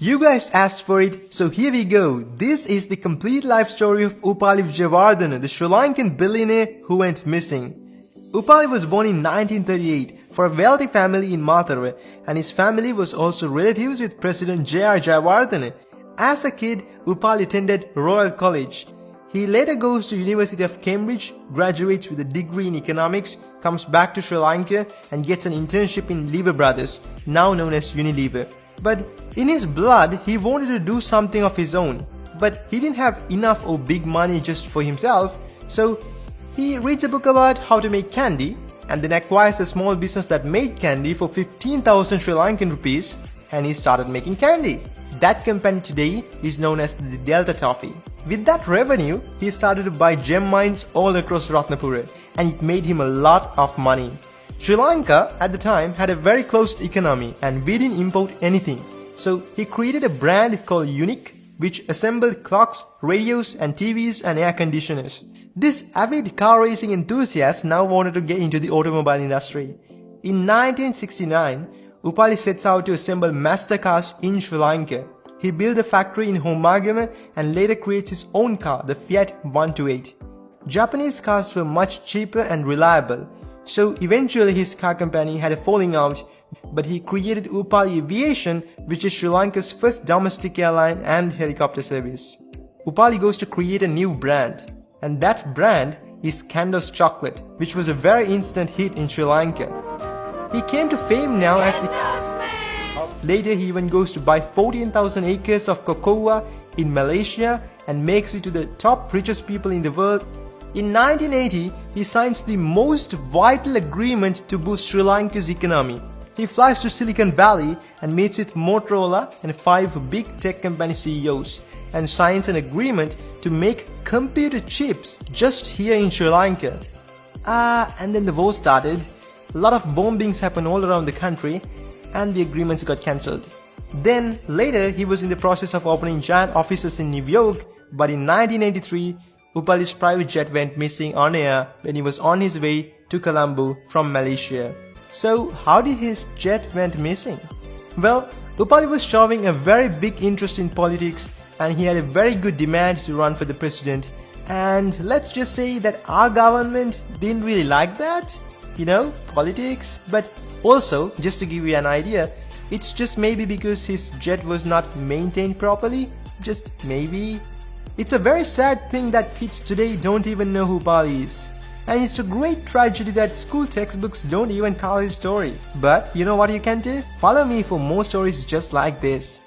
You guys asked for it, so here we go. This is the complete life story of Upali Vijayawardena, the Sri Lankan billionaire who went missing. Upali was born in 1938 for a wealthy family in Mathura, and his family was also relatives with President J.R. Jayawardena. As a kid, Upali attended Royal College. He later goes to University of Cambridge, graduates with a degree in economics, comes back to Sri Lanka and gets an internship in Lever Brothers, now known as Unilever. But in his blood, he wanted to do something of his own. But he didn't have enough or big money just for himself, so he reads a book about how to make candy and then acquires a small business that made candy for 15,000 Sri Lankan rupees, and he started making candy. That company today is known as the Delta Toffi. With that revenue, he started to buy gem mines all across Ratnapura, and it made him a lot of money. Sri Lanka at the time had a very closed economy and we didn't import anything. So he created a brand called Unique, which assembled clocks, radios and TVs and air conditioners. This avid car racing enthusiast now wanted to get into the automobile industry. In 1969, Upali sets out to assemble Mazda cars in Sri Lanka. He built a factory in Homagama and later creates his own car, the Fiat 128. Japanese cars were much cheaper and reliable. So eventually his car company had a falling out, but he created Upali Aviation, which is Sri Lanka's first domestic airline and helicopter service. Upali goes to create a new brand, and that brand is Candos Chocolate, which was a very instant hit in Sri Lanka. He came to fame now as the... Later he even goes to buy 14,000 acres of cocoa in Malaysia and makes it to the top richest people in the world. In 1980, he signs the most vital agreement to boost Sri Lanka's economy. He flies to Silicon Valley and meets with Motorola and 5 big tech company CEOs and signs an agreement to make computer chips just here in Sri Lanka. And then the war started. A lot of bombings happened all around the country and the agreements got cancelled. Then later he was in the process of opening giant offices in New York, but in 1983, Upali's private jet went missing on air when he was on his way to Colombo from Malaysia. So how did his jet went missing? Well, Upali was showing a very big interest in politics and he had a very good demand to run for the president. And let's just say that our government didn't really like that, politics. But also, just to give you an idea, it's just maybe because his jet was not maintained properly, just maybe. It's a very sad thing that kids today don't even know who Upali is. And it's a great tragedy that school textbooks don't even cover his story. But you know what you can do? Follow me for more stories just like this.